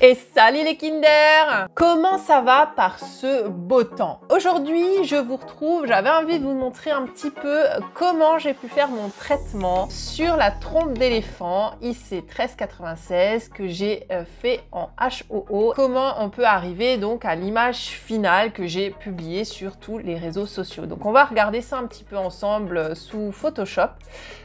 Et salut les Kinder! Comment ça va par ce beau temps? Aujourd'hui, je vous retrouve, j'avais envie de vous montrer un petit peu comment j'ai pu faire mon traitement sur la trompe d'éléphant IC1396 que j'ai fait en HOO. Comment on peut arriver donc à l'image finale que j'ai publiée sur tous les réseaux sociaux. Donc on va regarder ça un petit peu ensemble sous Photoshop.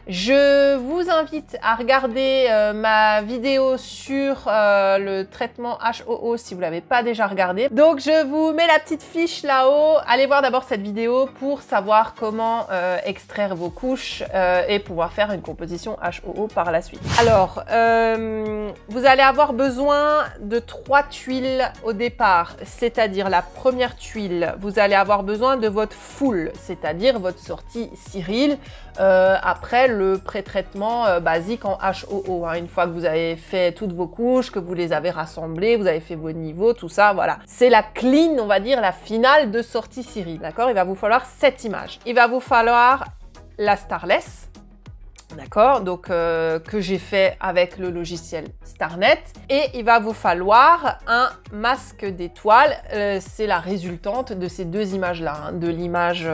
Je vous invite à regarder ma vidéo sur le traitement HOO si vous ne l'avez pas déjà regardé. Donc je vous mets la petite fiche là-haut. Allez voir d'abord cette vidéo pour savoir comment extraire vos couches et pouvoir faire une composition HOO par la suite. Alors, vous allez avoir besoin de 3 tuiles au départ, c'est-à-dire la première tuile, vous allez avoir besoin de votre full, c'est-à-dire votre sortie Cyril, après le pré-traitement basique en HOO. Hein. Une fois que vous avez fait toutes vos couches, que vous les avez rassemblées, vous avez fait vos niveaux, tout ça, voilà. C'est la clean, on va dire, la finale de sortie Cyril, d'accord? Il va vous falloir 7 images. Il va vous falloir la Starless, d'accord, donc que j'ai fait avec le logiciel Starnet, et il va vous falloir un masque d'étoiles. C'est la résultante de ces deux images-là, hein, de l'image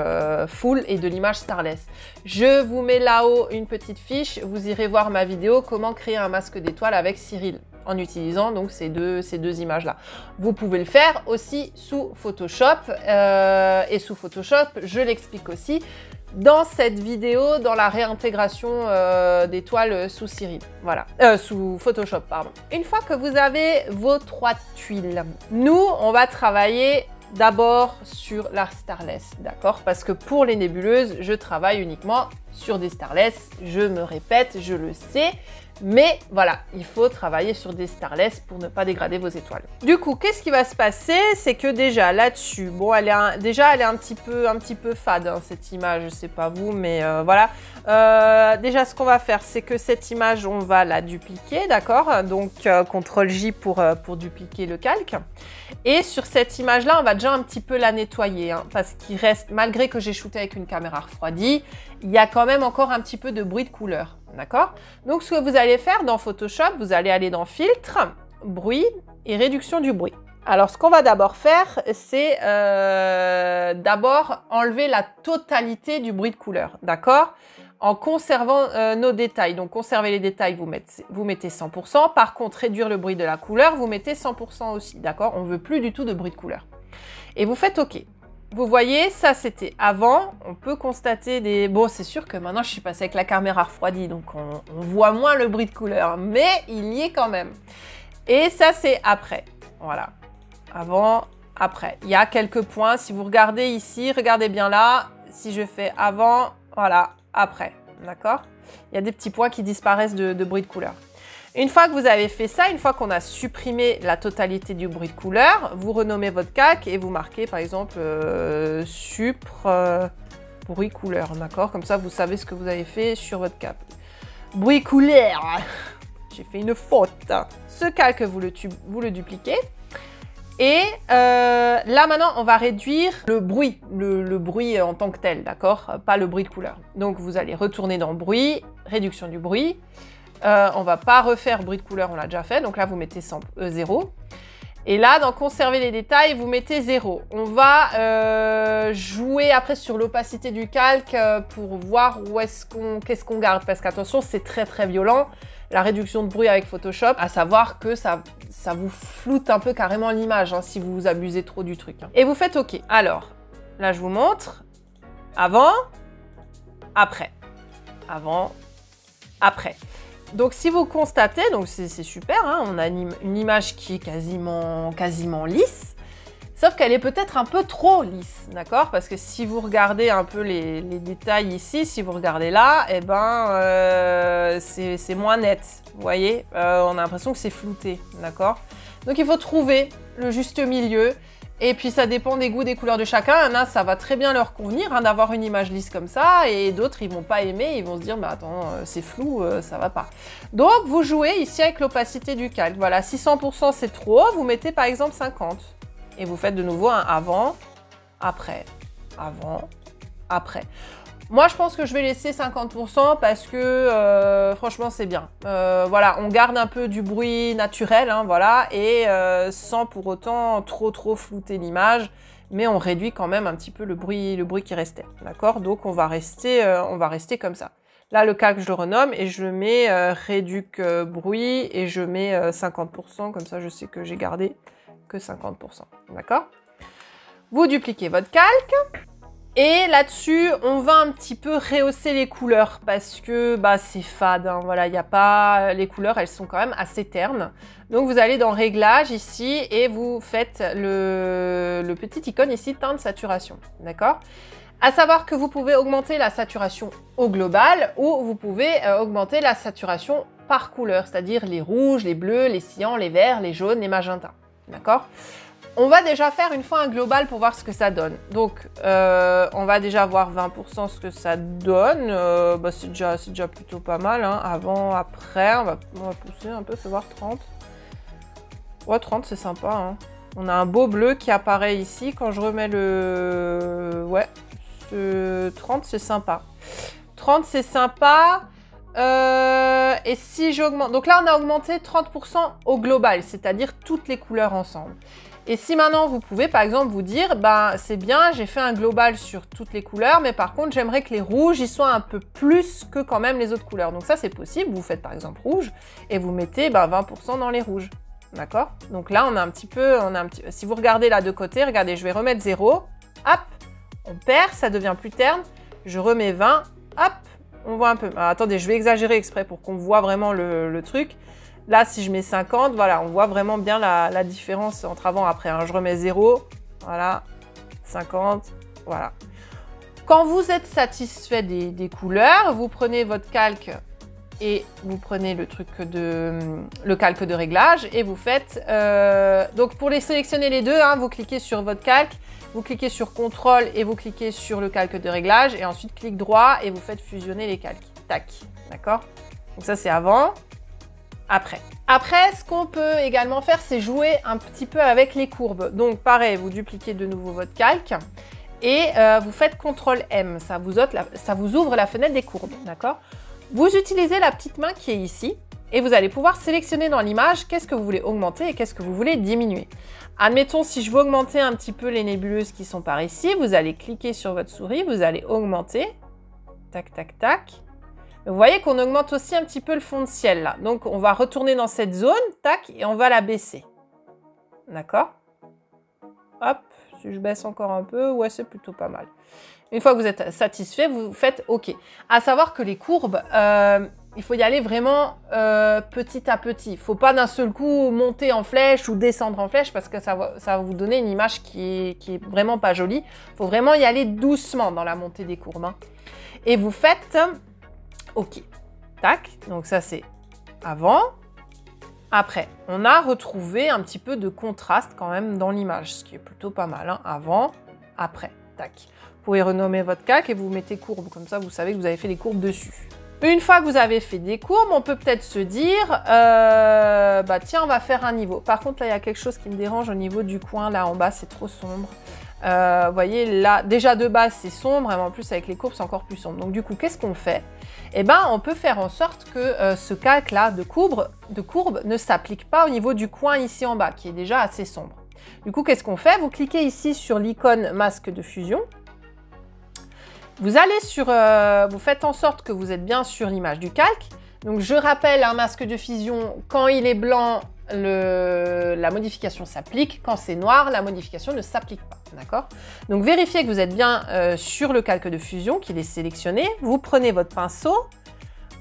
full et de l'image Starless. Je vous mets là-haut une petite fiche, vous irez voir ma vidéo comment créer un masque d'étoiles avec Cyril en utilisant donc ces deux images-là. Vous pouvez le faire aussi sous Photoshop, et sous Photoshop, je l'explique aussi dans cette vidéo, dans la réintégration d'étoiles sous Cyril, voilà, sous Photoshop, pardon. Une fois que vous avez vos 3 tuiles, nous, on va travailler d'abord sur la Starless, d'accord? Parce que pour les nébuleuses, je travaille uniquement sur des Starless, je me répète, je le sais, mais voilà, il faut travailler sur des Starless pour ne pas dégrader vos étoiles. Du coup, qu'est-ce qui va se passer? C'est que déjà là-dessus, bon, elle est un petit peu fade, hein, cette image, je sais pas vous, mais voilà. Déjà, ce qu'on va faire, c'est que cette image, on va la dupliquer, d'accord? Donc, CTRL-J pour dupliquer le calque. Et sur cette image-là, on va déjà un petit peu la nettoyer, hein, parce qu'il reste, malgré que j'ai shooté avec une caméra refroidie, il y a quand même encore un petit peu de bruit de couleur. D'accord? Donc, ce que vous allez faire dans Photoshop, vous allez aller dans Filtre, Bruit et Réduction du bruit. Alors, ce qu'on va d'abord faire, c'est d'abord enlever la totalité du bruit de couleur. D'accord? En conservant nos détails. Donc, conserver les détails, vous mettez 100%. Par contre, réduire le bruit de la couleur, vous mettez 100% aussi. D'accord? On ne veut plus du tout de bruit de couleur. Et vous faites OK. Vous voyez, ça c'était avant, on peut constater des... Bon, c'est sûr que maintenant je suis passée avec la caméra refroidie, donc on voit moins le bruit de couleur, mais il y est quand même. Et ça c'est après, voilà. Avant, après. Il y a quelques points, si vous regardez ici, regardez bien là, si je fais avant, voilà, après, d'accord? Il y a des petits points qui disparaissent de bruit de couleur. Une fois que vous avez fait ça, une fois qu'on a supprimé la totalité du bruit de couleur, vous renommez votre calque et vous marquez par exemple bruit couleur, d'accord? Comme ça, vous savez ce que vous avez fait sur votre cap. Bruit couleur, j'ai fait une faute. Ce calque, vous le dupliquez. Et là, maintenant, on va réduire le bruit, le bruit en tant que tel, d'accord? Pas le bruit de couleur. Donc, vous allez retourner dans Bruit, Réduction du bruit. On va pas refaire bruit de couleur, on l'a déjà fait, donc là vous mettez 0. Et là, dans conserver les détails, vous mettez 0. On va jouer après sur l'opacité du calque pour voir qu'est-ce qu'on garde. Parce qu'attention, c'est très très violent. La réduction de bruit avec Photoshop, à savoir que ça vous floute un peu carrément l'image hein, si vous abusez trop du truc. Hein. Et vous faites OK. Alors, là je vous montre. Avant, après. Avant, après. Donc, si vous constatez, donc c'est super, hein, on a une image qui est quasiment lisse, sauf qu'elle est peut-être un peu trop lisse, d'accord? Parce que si vous regardez un peu les détails ici, si vous regardez là, eh ben, c'est moins net, vous voyez? On a l'impression que c'est flouté, d'accord? Donc, il faut trouver le juste milieu. Et puis ça dépend des goûts, des couleurs de chacun. Il y en a, ça va très bien leur convenir hein, d'avoir une image lisse comme ça, et d'autres ils vont pas aimer, ils vont se dire mais attends c'est flou, ça va pas. Donc vous jouez ici avec l'opacité du calque. Voilà, si 100% c'est trop, vous mettez par exemple 50 et vous faites de nouveau un avant, après, avant, après. Moi, je pense que je vais laisser 50% parce que franchement, c'est bien. Voilà, on garde un peu du bruit naturel, hein, voilà, et sans pour autant trop flouter l'image, mais on réduit quand même un petit peu le bruit qui restait, d'accord? Donc, on va rester comme ça. Là, le calque, je le renomme et je mets réduc bruit et je mets 50%, comme ça, je sais que j'ai gardé que 50%, d'accord? Vous dupliquez votre calque. Et là-dessus, on va un petit peu rehausser les couleurs parce que bah, c'est fade. Hein, voilà, y a pas... Les couleurs, elles sont quand même assez ternes. Donc, vous allez dans Réglages ici et vous faites le petit icône ici, teinte saturation. D'accord? À savoir que vous pouvez augmenter la saturation au global ou vous pouvez augmenter la saturation par couleur, c'est-à-dire les rouges, les bleus, les cyans, les verts, les jaunes, les magentas. D'accord? On va déjà faire une fois un global pour voir ce que ça donne. Donc, on va déjà voir 20% ce que ça donne. Bah, c'est déjà plutôt pas mal. Hein. Avant, après, on va pousser un peu, fais voir 30. Ouais, 30, c'est sympa. Hein. On a un beau bleu qui apparaît ici. Quand je remets le... Ouais, ce 30, c'est sympa. 30, c'est sympa. Et si j'augmente... Donc là, on a augmenté 30% au global, c'est-à-dire toutes les couleurs ensemble. Et si maintenant, vous pouvez, par exemple, vous dire, ben, c'est bien, j'ai fait un global sur toutes les couleurs, mais par contre, j'aimerais que les rouges, ils soient un peu plus que quand même les autres couleurs. Donc ça, c'est possible. Vous faites, par exemple, rouge, et vous mettez 20% dans les rouges. D'accord? Donc là, on a un petit peu... Si vous regardez là de côté, regardez, je vais remettre 0. Hop, on perd, ça devient plus terne. Je remets 20. Hop, on voit un peu. Alors, attendez, je vais exagérer exprès pour qu'on voit vraiment le truc. Là, si je mets 50, voilà, on voit vraiment bien la différence entre avant et après. Hein. Je remets 0, voilà, 50, voilà. Quand vous êtes satisfait des couleurs, vous prenez votre calque et vous prenez le calque de réglage et vous faites... donc, pour les sélectionner les deux, hein, vous cliquez sur votre calque, vous cliquez sur CTRL et vous cliquez sur le calque de réglage et ensuite clic droit et vous faites fusionner les calques. Tac, d'accord? Donc ça, c'est avant. Après, ce qu'on peut également faire, c'est jouer un petit peu avec les courbes. Donc, pareil, vous dupliquez de nouveau votre calque et vous faites CTRL-M. Ça vous ouvre la fenêtre des courbes, d'accord? Vous utilisez la petite main qui est ici et vous allez pouvoir sélectionner dans l'image qu'est-ce que vous voulez augmenter et qu'est-ce que vous voulez diminuer. Admettons, si je veux augmenter un petit peu les nébuleuses qui sont par ici, vous allez cliquer sur votre souris, vous allez augmenter. Tac, tac, tac. Vous voyez qu'on augmente aussi un petit peu le fond de ciel là. Donc, on va retourner dans cette zone, tac, et on va la baisser. D'accord? Hop, si je baisse encore un peu, ouais, c'est plutôt pas mal. Une fois que vous êtes satisfait, vous faites OK. À savoir que les courbes, il faut y aller vraiment petit à petit. Il ne faut pas d'un seul coup monter en flèche ou descendre en flèche parce que ça va vous donner une image qui est vraiment pas jolie. Il faut vraiment y aller doucement dans la montée des courbes. Hein. Et vous faites... OK. Tac. Donc ça, c'est avant. Après, on a retrouvé un petit peu de contraste quand même dans l'image, ce qui est plutôt pas mal. Hein. Avant, après. Tac. Vous pouvez renommer votre calque et vous mettez courbe. Comme ça, vous savez que vous avez fait des courbes dessus. Une fois que vous avez fait des courbes, on peut peut-être se dire, bah tiens, on va faire un niveau. Par contre, là, il y a quelque chose qui me dérange au niveau du coin. Là, en bas, c'est trop sombre. Vous voyez, là, déjà de base, c'est sombre. Et en plus, avec les courbes, c'est encore plus sombre. Donc, du coup, qu'est-ce qu'on fait? Eh bien, on peut faire en sorte que ce calque-là de courbe ne s'applique pas au niveau du coin ici en bas, qui est déjà assez sombre. Du coup, qu'est-ce qu'on fait? Vous cliquez ici sur l'icône masque de fusion. Vous allez sur... vous faites en sorte que vous êtes bien sur l'image du calque. Donc, je rappelle, un masque de fusion, quand il est blanc, la modification s'applique. Quand c'est noir, la modification ne s'applique pas. D'accord? Donc, vérifiez que vous êtes bien sur le calque de fusion, qu'il est sélectionné. Vous prenez votre pinceau.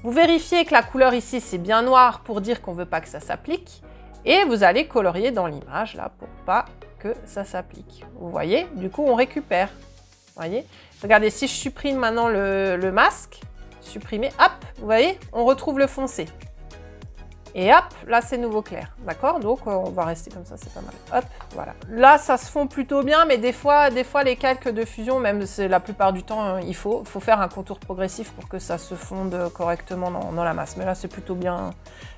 Vous vérifiez que la couleur ici, c'est bien noir pour dire qu'on ne veut pas que ça s'applique. Et vous allez colorier dans l'image, là, pour pas que ça s'applique. Vous voyez? Du coup, on récupère. Vous voyez? Regardez, si je supprime maintenant le masque, supprimer, hop, vous voyez, on retrouve le foncé. Et hop, là, c'est nouveau clair. D'accord? Donc, on va rester comme ça, c'est pas mal. Hop, voilà. Là, ça se fond plutôt bien, mais des fois les calques de fusion, même la plupart du temps, il faut faire un contour progressif pour que ça se fonde correctement dans la masse. Mais là, c'est plutôt bien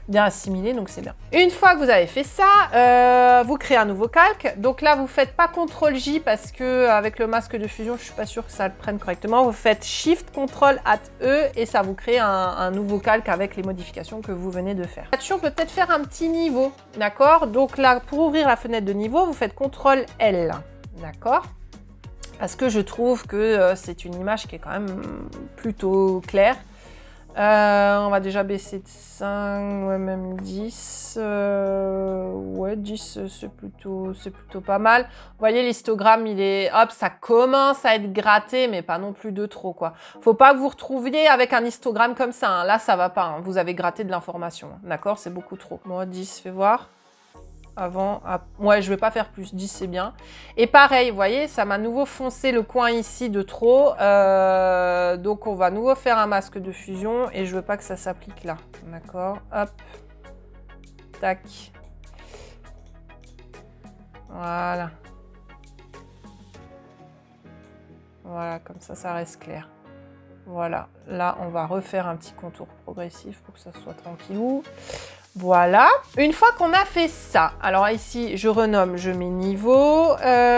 bien assimilé, donc c'est bien. Une fois que vous avez fait ça, vous créez un nouveau calque. Donc là, vous ne faites pas CTRL-J parce que avec le masque de fusion, je ne suis pas sûre que ça le prenne correctement. Vous faites SHIFT-CTRL-E et ça vous crée un nouveau calque avec les modifications que vous venez de faire. Là-dessus, peut être faire un petit niveau, d'accord? Donc là, pour ouvrir la fenêtre de niveau, vous faites CTRL-L, d'accord? Parce que je trouve que c'est une image qui est quand même plutôt claire. On va déjà baisser de 5, ouais, même 10. Ouais, 10, c'est plutôt pas mal. Vous voyez, l'histogramme, il est... Hop, ça commence à être gratté, mais pas non plus de trop, quoi. Faut pas que vous retrouviez avec un histogramme comme ça. Hein. Là, ça va pas. Hein. Vous avez gratté de l'information. D'accord? C'est beaucoup trop. Moi, 10, fais voir. Avant, ouais, je vais pas faire plus, 10 c'est bien. Et pareil, vous voyez, ça m'a nouveau foncé le coin ici de trop. Donc on va nouveau faire un masque de fusion et je veux pas que ça s'applique là. D'accord, hop. Tac. Voilà. Voilà, comme ça reste clair. Voilà, là on va refaire un petit contour progressif pour que ça soit tranquillou. Voilà, une fois qu'on a fait ça, alors ici je renomme, je mets niveau,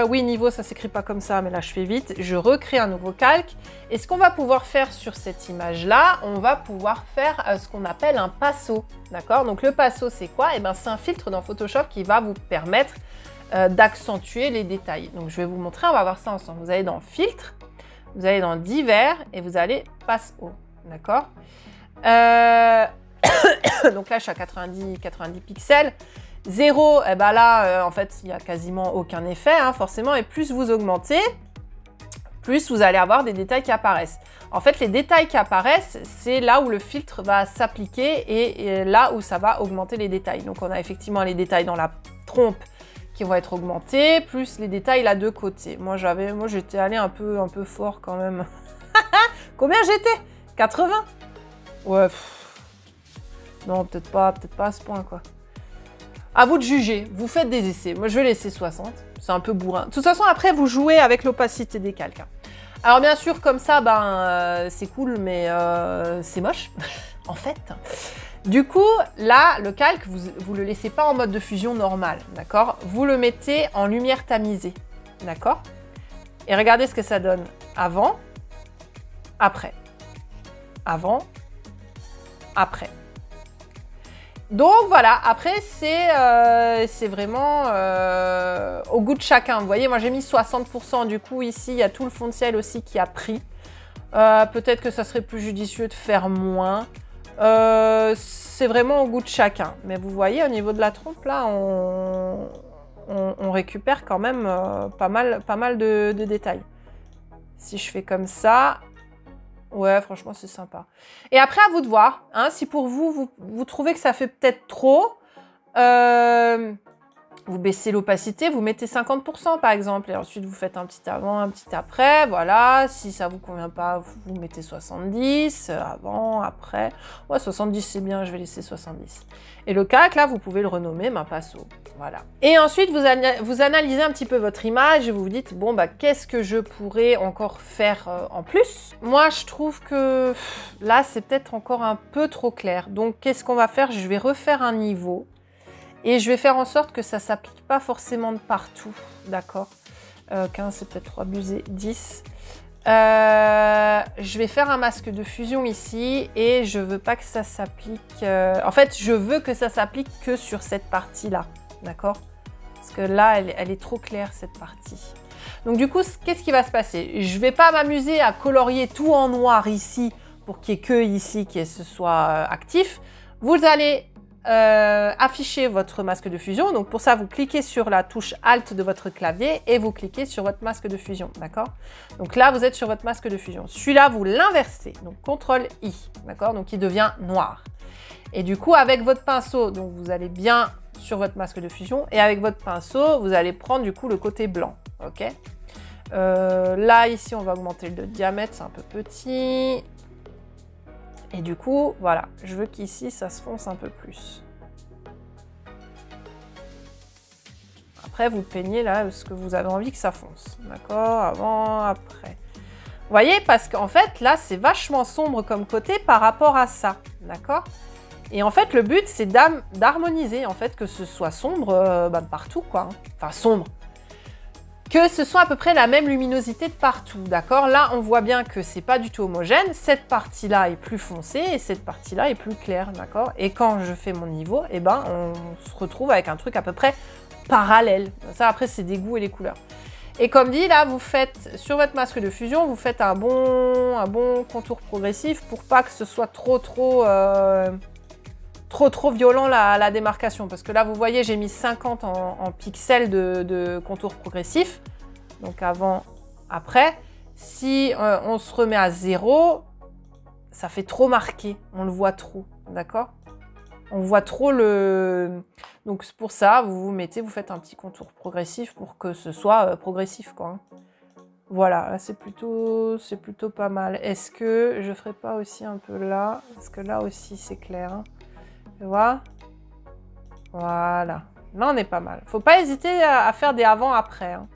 oui niveau ça s'écrit pas comme ça mais là je fais vite, je recrée un nouveau calque et ce qu'on va pouvoir faire sur cette image là, on va pouvoir faire ce qu'on appelle un passo, d'accord? Donc le passo c'est quoi? Eh bien c'est un filtre dans Photoshop qui va vous permettre d'accentuer les détails. Donc je vais vous montrer, on va voir ça ensemble. Vous allez dans filtre, vous allez dans divers et vous allez passo, d'accord? Donc là, je suis à 90 pixels. 0, eh ben là, en fait, il n'y a quasiment aucun effet, hein, forcément. Et plus vous augmentez, plus vous allez avoir des détails qui apparaissent. En fait, les détails qui apparaissent, c'est là où le filtre va s'appliquer et là où ça va augmenter les détails. Donc, on a effectivement les détails dans la trompe qui vont être augmentés, plus les détails là de côté. Moi, j'étais allé un peu fort quand même. Combien j'étais? 80? Ouais. Non, peut-être pas à ce point, quoi. À vous de juger, vous faites des essais. Moi, je vais laisser 60, c'est un peu bourrin. De toute façon, après, vous jouez avec l'opacité des calques. Alors, bien sûr, comme ça, c'est cool, mais c'est moche, en fait. Du coup, là, le calque, vous le laissez pas en mode de fusion normal, d'accord? Vous le mettez en lumière tamisée, d'accord? Et regardez ce que ça donne. Avant, après. Avant, après. Donc voilà, après c'est vraiment au goût de chacun. Vous voyez, moi j'ai mis 60%, du coup ici il y a tout le fond de ciel aussi qui a pris. Peut-être que ça serait plus judicieux de faire moins. C'est vraiment au goût de chacun. Mais vous voyez, au niveau de la trompe, là, on récupère quand même pas mal de détails. Si je fais comme ça... Ouais, franchement, c'est sympa. Et après, à vous de voir, hein, si pour vous trouvez que ça fait peut-être trop, vous baissez l'opacité, vous mettez 50% par exemple, et ensuite vous faites un petit avant, un petit après, voilà. Si ça vous convient pas, vous mettez 70, avant, après. Ouais, 70 c'est bien, je vais laisser 70. Et le calque, là, vous pouvez le renommer passo, voilà. Et ensuite, vous analysez un petit peu votre image et vous vous dites, bon, qu'est-ce que je pourrais encore faire en plus? Moi, je trouve que là, c'est peut-être encore un peu trop clair. Donc, qu'est-ce qu'on va faire? Je vais refaire un niveau. Et je vais faire en sorte que ça ne s'applique pas forcément de partout, d'accord? 15, c'est peut-être trop abusé, 10. Je vais faire un masque de fusion ici et je veux pas que ça s'applique... En fait, je veux que ça s'applique que sur cette partie-là, d'accord? Parce que là, elle est trop claire, cette partie. Donc du coup, qu'est-ce qui va se passer? Je vais pas m'amuser à colorier tout en noir ici pour qu'il n'y ait que ici que ce soit actif. Vous allez... afficher votre masque de fusion. Donc pour ça, vous cliquez sur la touche Alt de votre clavier et vous cliquez sur votre masque de fusion, d'accord? Donc là, vous êtes sur votre masque de fusion. Celui-là, vous l'inversez, donc CTRL-I, d'accord? Donc il devient noir. Et du coup, avec votre pinceau, donc vous allez bien sur votre masque de fusion et avec votre pinceau, vous allez prendre du coup le côté blanc, ok? Là, ici, on va augmenter le diamètre, c'est un peu petit. Et du coup, voilà, je veux qu'ici, ça se fonce un peu plus. Après, vous peignez là ce que vous avez envie que ça fonce. D'accord? Avant, après. Vous voyez? Parce qu'en fait, là, c'est vachement sombre comme côté par rapport à ça. D'accord? Et en fait, le but, c'est d'harmoniser, en fait, que ce soit sombre partout, quoi. Hein. Enfin, sombre. Que ce soit à peu près la même luminosité de partout, d'accord? Là, on voit bien que c'est pas du tout homogène. Cette partie-là est plus foncée et cette partie-là est plus claire, d'accord? Et quand je fais mon niveau, eh ben, on se retrouve avec un truc à peu près parallèle. Ça, après, c'est des goûts et les couleurs. Et comme dit, là, vous faites, sur votre masque de fusion, vous faites un bon contour progressif pour pas que ce soit trop violent la démarcation. Parce que là, vous voyez, j'ai mis 50 en pixels de contour progressif. Donc avant, après. Si on se remet à 0, ça fait trop marqué. On le voit trop, d'accord? On voit trop le... Donc c'est pour ça, vous faites un petit contour progressif pour que ce soit progressif, quoi. Hein. Voilà, c'est plutôt pas mal. Est-ce que je ferai pas aussi un peu là? Parce que là aussi, c'est clair. Hein. Tu vois? Voilà. Là, on est pas mal. Faut pas hésiter à faire des avant-après. Hein,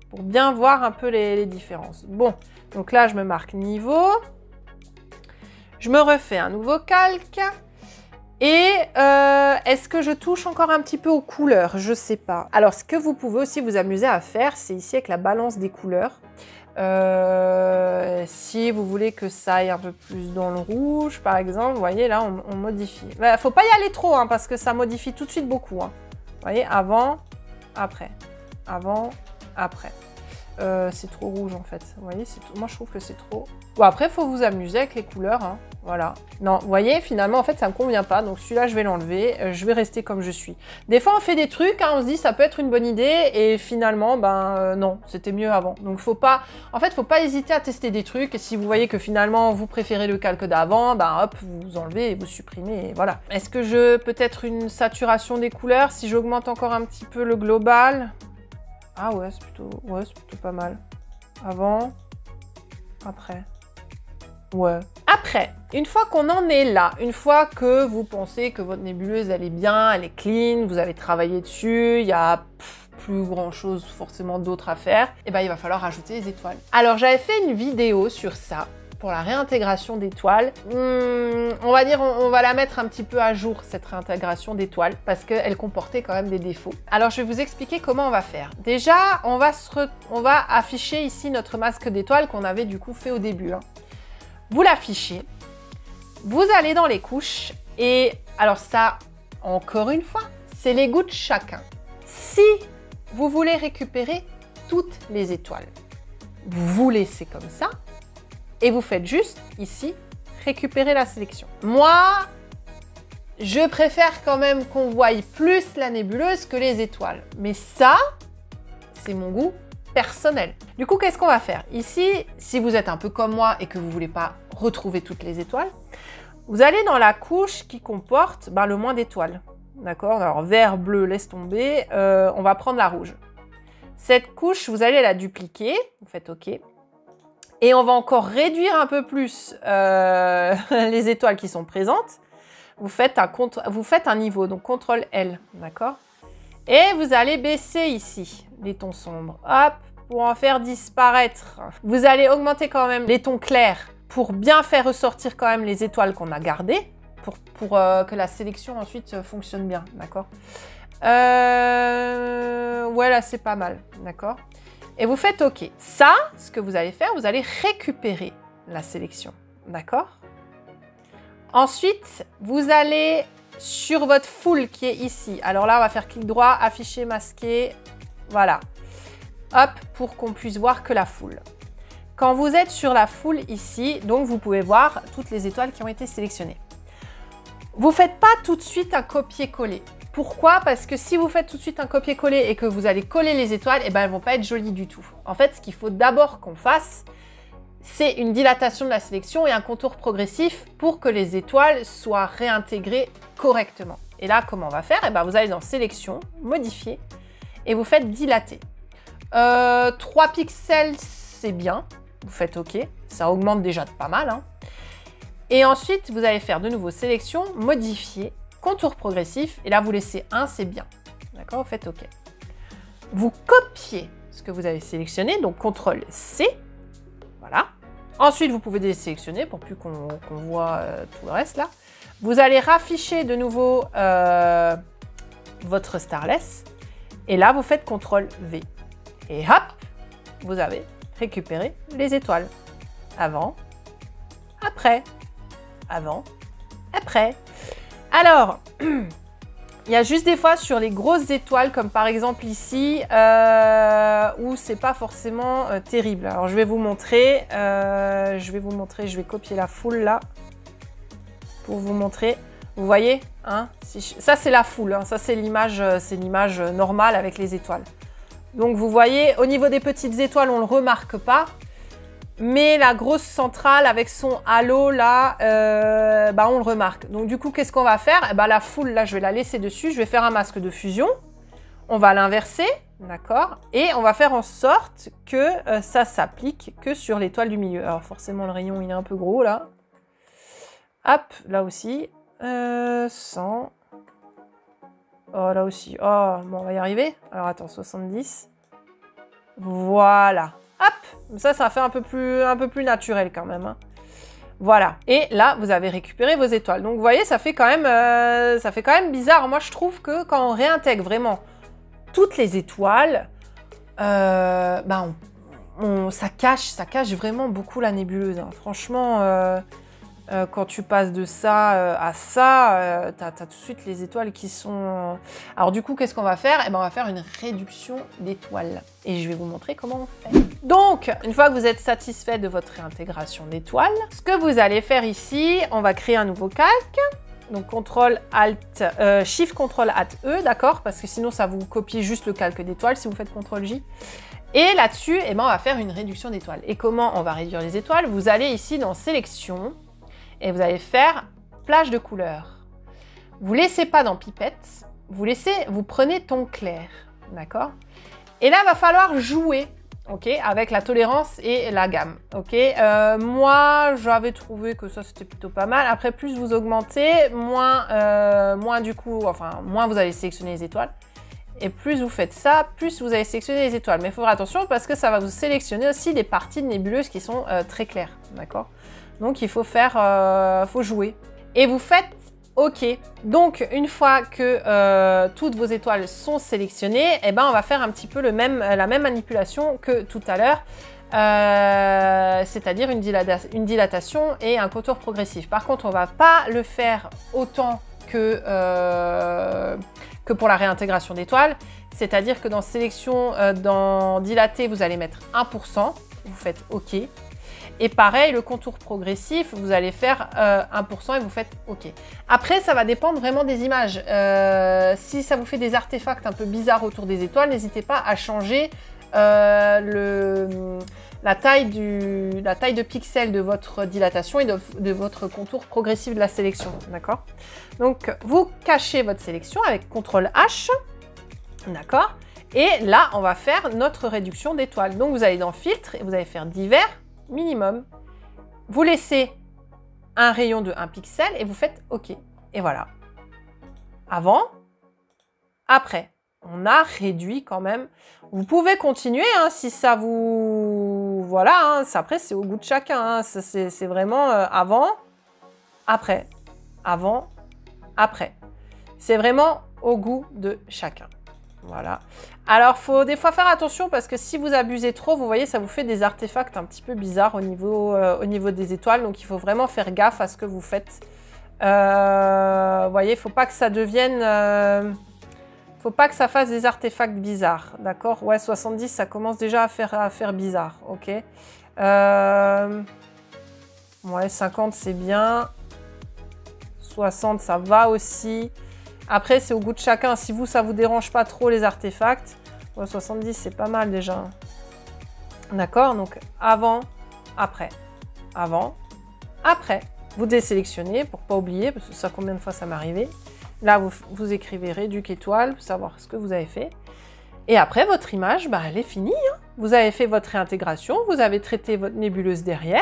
pour bien voir un peu les différences. Bon, donc là, je me marque niveau. Je me refais un nouveau calque. Et est-ce que je touche encore un petit peu aux couleurs? Je sais pas. Alors, ce que vous pouvez aussi vous amuser à faire, c'est ici avec la balance des couleurs. Si vous voulez que ça aille un peu plus dans le rouge, par exemple, vous voyez, là, on modifie. Bah, faut pas y aller trop, hein, parce que ça modifie tout de suite beaucoup. Hein. Vous voyez, avant, après. Avant, après. C'est trop rouge, en fait. Vous voyez, moi, je trouve que c'est trop... Bon, après, il faut vous amuser avec les couleurs. Hein. Voilà. Non, vous voyez, finalement, en fait, ça ne me convient pas. Donc, celui-là, je vais l'enlever. Je vais rester comme je suis. Des fois, on fait des trucs, hein, on se dit, ça peut être une bonne idée. Et finalement, non, c'était mieux avant. Donc, faut pas hésiter à tester des trucs. Et si vous voyez que finalement, vous préférez le calque d'avant, hop, vous enlevez et vous supprimez. Et voilà. Est-ce que peut-être une saturation des couleurs, si j'augmente encore un petit peu le global? Ah ouais, c'est plutôt pas mal. Avant, après. Ouais. Après, une fois qu'on en est là, une fois que vous pensez que votre nébuleuse, elle est bien, elle est clean, vous avez travaillé dessus, il y a plus grand chose forcément d'autre à faire, et ben il va falloir rajouter les étoiles. Alors j'avais fait une vidéo sur ça, pour la réintégration d'étoiles. On va dire, on va la mettre un petit peu à jour, cette réintégration d'étoiles, parce qu'elle comportait quand même des défauts. Alors, je vais vous expliquer comment on va faire. Déjà, on va afficher ici notre masque d'étoiles qu'on avait du coup fait au début. Hein. Vous l'affichez, vous allez dans les couches, et alors ça, encore une fois, c'est les goûts de chacun. Si vous voulez récupérer toutes les étoiles, vous laissez comme ça, et vous faites juste, ici, récupérer la sélection. Moi, je préfère quand même qu'on voie plus la nébuleuse que les étoiles. Mais ça, c'est mon goût personnel. Du coup, qu'est-ce qu'on va faire? Ici, si vous êtes un peu comme moi et que vous ne voulez pas retrouver toutes les étoiles, vous allez dans la couche qui comporte le moins d'étoiles. D'accord? Alors, vert, bleu, laisse tomber. On va prendre la rouge. Cette couche, vous allez la dupliquer. Vous faites OK. Et on va encore réduire un peu plus les étoiles qui sont présentes. Vous faites un niveau, donc CTRL L, d'accord? Et vous allez baisser ici les tons sombres, hop, pour en faire disparaître. Vous allez augmenter quand même les tons clairs pour bien faire ressortir quand même les étoiles qu'on a gardées, pour que la sélection ensuite fonctionne bien, d'accord? Ouais, là, c'est pas mal, d'accord? Et vous faites OK. Ça, ce que vous allez faire, vous allez récupérer la sélection. D'accord? Ensuite, vous allez sur votre full qui est ici. Alors là, on va faire clic droit, afficher, masquer. Voilà. Hop, pour qu'on puisse voir que la full. Quand vous êtes sur la full ici, donc vous pouvez voir toutes les étoiles qui ont été sélectionnées. Vous ne faites pas tout de suite un copier-coller. Pourquoi? Parce que si vous faites tout de suite un copier-coller et que vous allez coller les étoiles, elles ne vont pas être jolies du tout. En fait, ce qu'il faut d'abord qu'on fasse, c'est une dilatation de la sélection et un contour progressif pour que les étoiles soient réintégrées correctement. Et là, comment on va faire? Vous allez dans Sélection, Modifier, et vous faites Dilater. 3 pixels, c'est bien. Vous faites OK. Ça augmente déjà de pas mal. Hein. Et ensuite, vous allez faire de nouveau Sélection, Modifier, Contour progressif, et là, vous laissez 1, c'est bien. D'accord? Vous faites OK. Vous copiez ce que vous avez sélectionné, donc CTRL-C. Voilà. Ensuite, vous pouvez désélectionner pour plus qu'on voit tout le reste là. Vous allez rafficher de nouveau votre Starless. Et là, vous faites CTRL V. Et hop, vous avez récupéré les étoiles. Avant, après, avant, après. Alors, il y a juste des fois sur les grosses étoiles, comme par exemple ici, où c'est pas forcément terrible. Alors, je vais vous montrer. Je vais copier la foule là pour vous montrer. Vous voyez, hein, ça c'est la foule, hein, ça c'est l'image normale avec les étoiles. Donc vous voyez, au niveau des petites étoiles, on ne le remarque pas. Mais la grosse centrale avec son halo là, on le remarque. Donc du coup, qu'est-ce qu'on va faire? La foule là, je vais la laisser dessus. Je vais faire un masque de fusion. On va l'inverser, d'accord? Et on va faire en sorte que ça s'applique que sur l'étoile du milieu. Alors forcément, le rayon il est un peu gros là. Hop, là aussi. 100. Oh, là aussi. Oh, bon, on va y arriver. Alors, attends, 70. Voilà. Hop, ça fait un peu plus naturel quand même. Hein. Voilà. Et là, vous avez récupéré vos étoiles. Donc, vous voyez, ça fait quand même bizarre. Moi, je trouve que quand on réintègre vraiment toutes les étoiles, ça cache vraiment beaucoup la nébuleuse. Hein. Franchement... quand tu passes de ça à ça, tu as tout de suite les étoiles qui sont... Alors du coup, qu'est-ce qu'on va faire? On va faire une réduction d'étoiles. Et je vais vous montrer comment on fait. Donc, une fois que vous êtes satisfait de votre réintégration d'étoiles, ce que vous allez faire ici, on va créer un nouveau calque. Donc, Shift, CTRL, ALT, E, d'accord? Parce que sinon, ça vous copie juste le calque d'étoiles si vous faites CTRL J. Et là-dessus, on va faire une réduction d'étoiles. Et comment on va réduire les étoiles? Vous allez ici dans Sélection, et vous allez faire plage de couleurs. Vous ne laissez pas dans pipette, vous prenez ton clair, d'accord? Et là, il va falloir jouer, ok, avec la tolérance et la gamme, ok? Moi, j'avais trouvé que ça, c'était plutôt pas mal. Après, plus vous augmentez, moins vous allez sélectionner les étoiles. Et plus vous faites ça, plus vous allez sélectionner les étoiles. Mais il faut faire attention parce que ça va vous sélectionner aussi des parties de nébuleuses qui sont très claires, d'accord? Donc, il faut faut jouer. Et vous faites OK. Donc, une fois que toutes vos étoiles sont sélectionnées, on va faire un petit peu la même manipulation que tout à l'heure, c'est-à-dire une dilatation et un contour progressif. Par contre, on ne va pas le faire autant que pour la réintégration d'étoiles, c'est-à-dire que dans sélection, dans dilater, vous allez mettre 1%, vous faites OK. Et pareil, le contour progressif, vous allez faire 1% et vous faites OK. Après, ça va dépendre vraiment des images. Si ça vous fait des artefacts un peu bizarres autour des étoiles, n'hésitez pas à changer la taille de pixels de votre dilatation et de votre contour progressif de la sélection. D'accord? Donc, vous cachez votre sélection avec CTRL H. D'accord? Et là, on va faire notre réduction d'étoiles. Donc, vous allez dans Filtre et vous allez faire Divers. Minimum, vous laissez un rayon de 1 pixel et vous faites OK. Et voilà. Avant, après. On a réduit quand même. Vous pouvez continuer hein, si ça vous... Voilà, hein, après c'est au goût de chacun. Hein. C'est vraiment avant, après. Avant, après. C'est vraiment au goût de chacun. Voilà. Alors, il faut des fois faire attention parce que si vous abusez trop, vous voyez, ça vous fait des artefacts un petit peu bizarres au niveau des étoiles. Donc, il faut vraiment faire gaffe à ce que vous faites. Vous voyez, il ne faut pas que ça devienne... faut pas que ça fasse des artefacts bizarres. D'accord? Ouais, 70, ça commence déjà à faire bizarre. OK. Ouais, 50, c'est bien. 60, ça va aussi. Après, c'est au goût de chacun. Si vous, ça vous dérange pas trop les artefacts, ouais, 70, c'est pas mal déjà. D'accord? Donc, avant, après. Avant, après. Vous désélectionnez pour pas oublier, parce que ça, combien de fois ça m'est arrivé. Là, vous écrivez réduc étoile pour savoir ce que vous avez fait. Et après, votre image, elle est finie. Hein. Vous avez fait votre réintégration, vous avez traité votre nébuleuse derrière.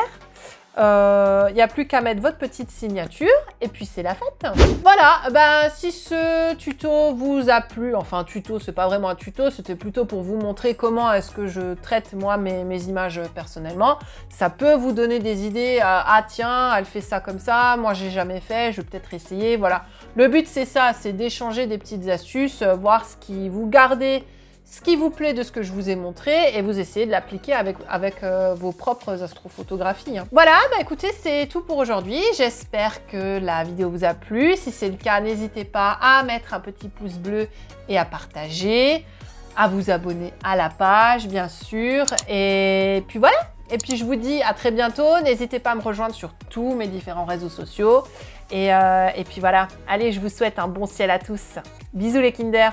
Il n'y a plus qu'à mettre votre petite signature et puis c'est la fête. Voilà, ben, si ce tuto vous a plu, enfin tuto, c'est pas vraiment un tuto, c'était plutôt pour vous montrer comment est-ce que je traite moi mes images personnellement. Ça peut vous donner des idées, ah tiens, elle fait ça comme ça, moi j'ai jamais fait, je vais peut-être essayer, voilà. Le but c'est ça, c'est d'échanger des petites astuces, voir ce qui vous gardez, ce qui vous plaît de ce que je vous ai montré et vous essayez de l'appliquer avec vos propres astrophotographies. Hein. Voilà, bah écoutez, c'est tout pour aujourd'hui. J'espère que la vidéo vous a plu. Si c'est le cas, n'hésitez pas à mettre un petit pouce bleu et à partager, à vous abonner à la page, bien sûr. Et puis voilà. Et puis je vous dis à très bientôt. N'hésitez pas à me rejoindre sur tous mes différents réseaux sociaux. Et puis voilà. Allez, je vous souhaite un bon ciel à tous. Bisous les Kinder.